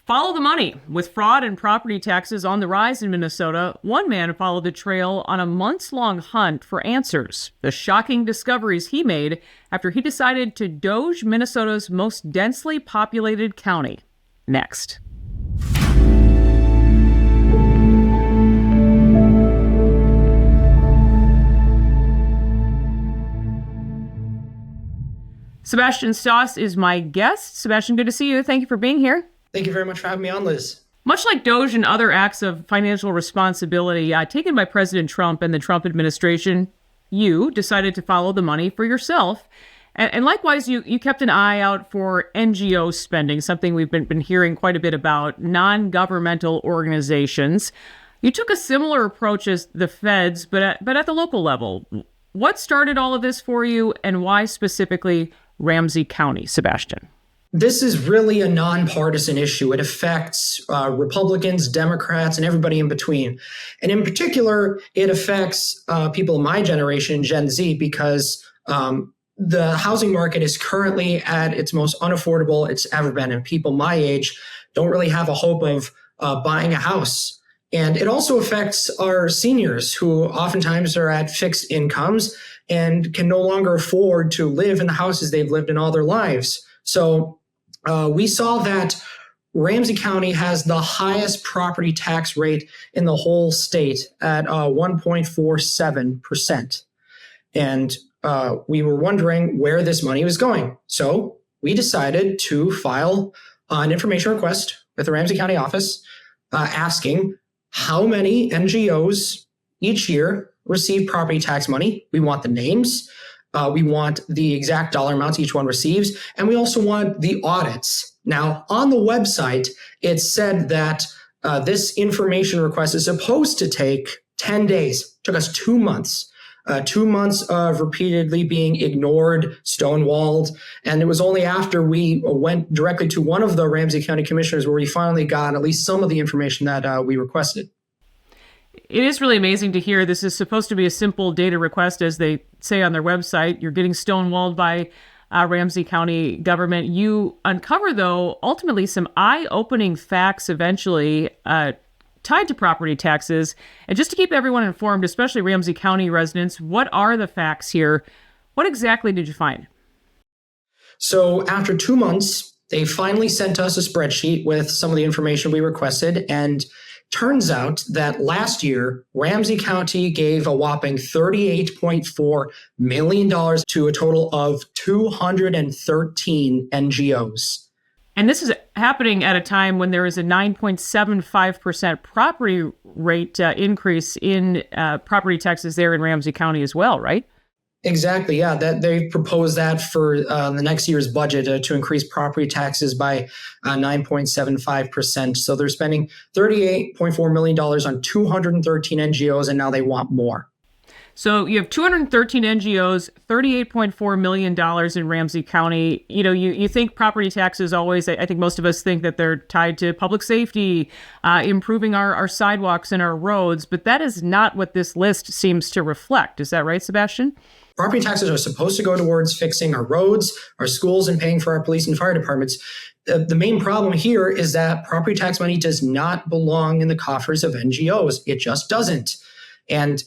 Follow the money. With fraud and property taxes on the rise in Minnesota, one man followed the trail on a months-long hunt for answers. The shocking discoveries he made after he decided to doge Minnesota's most densely populated county. Next. Sebastian Stoss is my guest. Sebastian, good to see you. Thank you for being here. Thank you very much for having me on, Liz. Much like Doge and other acts of financial responsibility taken by President Trump and the Trump administration, you decided to follow the money for yourself. And likewise, you kept an eye out for NGO spending, something we've been hearing quite a bit about, non-governmental organizations. You took a similar approach as the feds, but at the local level. What started all of this for you, and why specifically Ramsey County, Sebastian? This is really a nonpartisan issue. It affects Republicans, Democrats, and everybody in between. And in particular, it affects people in my generation, Gen Z, because the housing market is currently at its most unaffordable it's ever been. And people my age don't really have a hope of buying a house. And it also affects our seniors, who oftentimes are at fixed incomes and can no longer afford to live in the houses they've lived in all their lives. So we saw that Ramsey County has the highest property tax rate in the whole state at 1.47%. And we were wondering where this money was going. So we decided to file an information request with the Ramsey County office asking how many NGOs each year receive property tax money. We want the names. We want the exact dollar amounts each one receives. And we also want the audits. Now, on the website, it said that this information request is supposed to take 10 days. It took us 2 months. 2 months of repeatedly being ignored, stonewalled. And it was only after we went directly to one of the Ramsey County commissioners where we finally got at least some of the information that we requested. It is really amazing to hear. This is supposed to be a simple data request, as they say on their website. You're getting stonewalled by Ramsey County government. You uncover, though, ultimately some eye-opening facts eventually tied to property taxes. And just to keep everyone informed, especially Ramsey County residents, what are the facts here? What exactly did you find? So after 2 months, they finally sent us a spreadsheet with some of the information we requested. And turns out that last year, Ramsey County gave a whopping $38.4 million to a total of 213 NGOs. And this is happening at a time when there is a 9.75% property rate increase in property taxes there in Ramsey County as well, right? Exactly. Yeah, that they proposed that for the next year's budget to increase property taxes by 9.75%. So they're spending $38.4 million on 213 NGOs, and now they want more. So you have 213 NGOs, $38.4 million in Ramsey County. You know, you think property taxes always, I think most of us think that they're tied to public safety, improving our sidewalks and our roads, but that is not what this list seems to reflect. Is that right, Sebastian? Property taxes are supposed to go towards fixing our roads, our schools, and paying for our police and fire departments. The main problem here is that property tax money does not belong in the coffers of NGOs. It just doesn't. And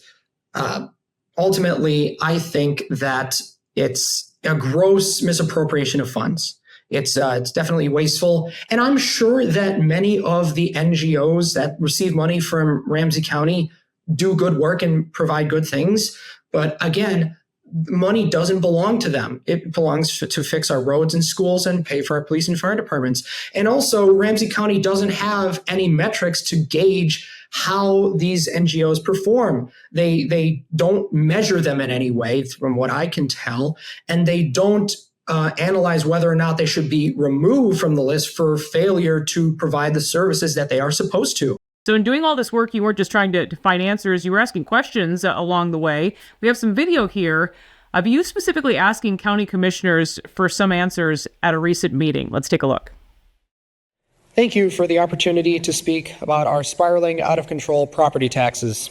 ultimately, I think that it's a gross misappropriation of funds. It's definitely wasteful. And I'm sure that many of the NGOs that receive money from Ramsey County do good work and provide good things. But again, money doesn't belong to them. It belongs to fix our roads and schools and pay for our police and fire departments. And also, Ramsey County doesn't have any metrics to gauge how these NGOs perform. They don't measure them in any way, from what I can tell, and they don't analyze whether or not they should be removed from the list for failure to provide the services that they are supposed to. So in doing all this work, you weren't just trying to find answers, you were asking questions along the way. We have some video here of you specifically asking county commissioners for some answers at a recent meeting. Let's take a look. Thank you for the opportunity to speak about our spiraling out of control property taxes.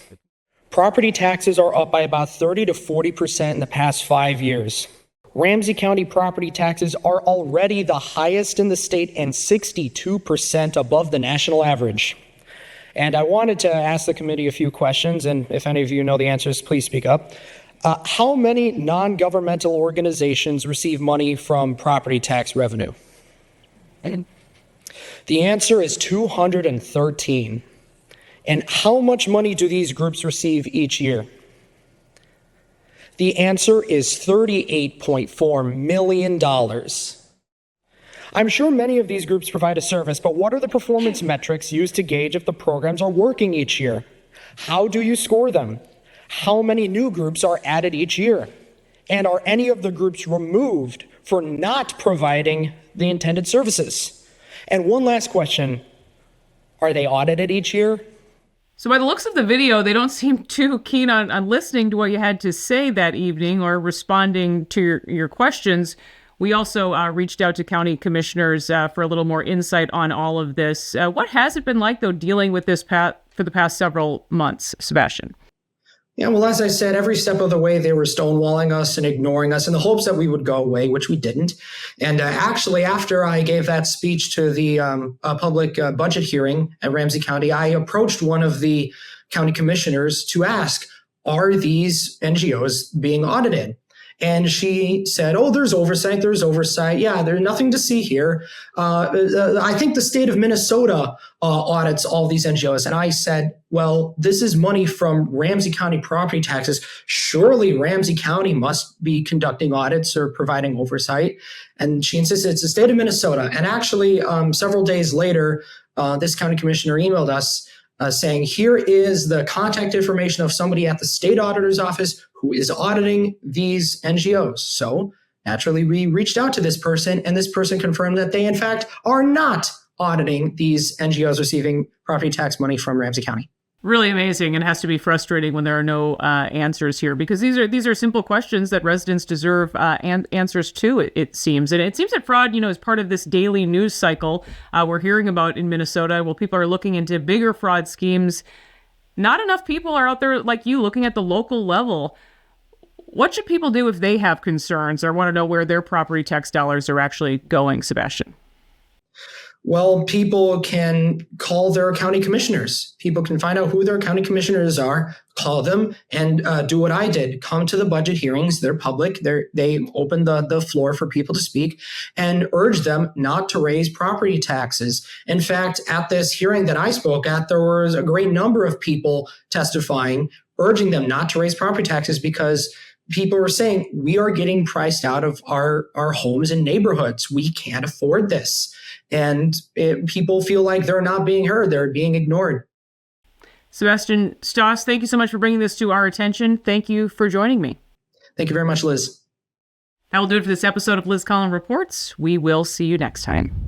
Property taxes are up by about 30 to 40% in the past 5 years. Ramsey County property taxes are already the highest in the state and 62% above the national average. And I wanted to ask the committee a few questions, and if any of you know the answers, please speak up. How many non-governmental organizations receive money from property tax revenue? The answer is 213. And how much money do these groups receive each year? The answer is $38.4 million. I'm sure many of these groups provide a service, but what are the performance metrics used to gauge if the programs are working each year? How do you score them? How many new groups are added each year? And are any of the groups removed for not providing the intended services? And one last question, are they audited each year? So by the looks of the video, they don't seem too keen on listening to what you had to say that evening or responding to your questions. We also reached out to county commissioners for a little more insight on all of this. What has it been like, though, dealing with this for the past several months, Sebastian? Yeah, well, as I said, every step of the way, they were stonewalling us and ignoring us in the hopes that we would go away, which we didn't. And actually, after I gave that speech to the public budget hearing at Ramsey County, I approached one of the county commissioners to ask, are these NGOs being audited? And she said, oh, there's oversight. Yeah, there's nothing to see here. I think the state of Minnesota audits all these NGOs. And I said, well, this is money from Ramsey County property taxes. Surely Ramsey County must be conducting audits or providing oversight. And she insisted it's the state of Minnesota. And actually, several days later, this county commissioner emailed us saying, here is the contact information of somebody at the state auditor's office who is auditing these NGOs. So naturally, we reached out to this person, and this person confirmed that they, in fact, are not auditing these NGOs receiving property tax money from Ramsey County. Really amazing, and it has to be frustrating when there are no answers here, because these are simple questions that residents deserve answers to, it seems. And it seems that fraud, is part of this daily news cycle we're hearing about in Minnesota. Well, people are looking into bigger fraud schemes. Not enough people are out there like you looking at the local level. What should people do if they have concerns or want to know where their property tax dollars are actually going, Sebastian? Well, people can call their county commissioners. People can find out who their county commissioners are, call them, and do what I did. Come to the budget hearings. They're public. They open the floor for people to speak and urge them not to raise property taxes. In fact, at this hearing that I spoke at, there was a great number of people testifying, urging them not to raise property taxes because people were saying, we are getting priced out of our homes and neighborhoods. We can't afford this. And people feel like they're not being heard. They're being ignored. Sebastian Stoss, thank you so much for bringing this to our attention. Thank you for joining me. Thank you very much, Liz. That will do it for this episode of Liz Collin Reports. We will see you next time.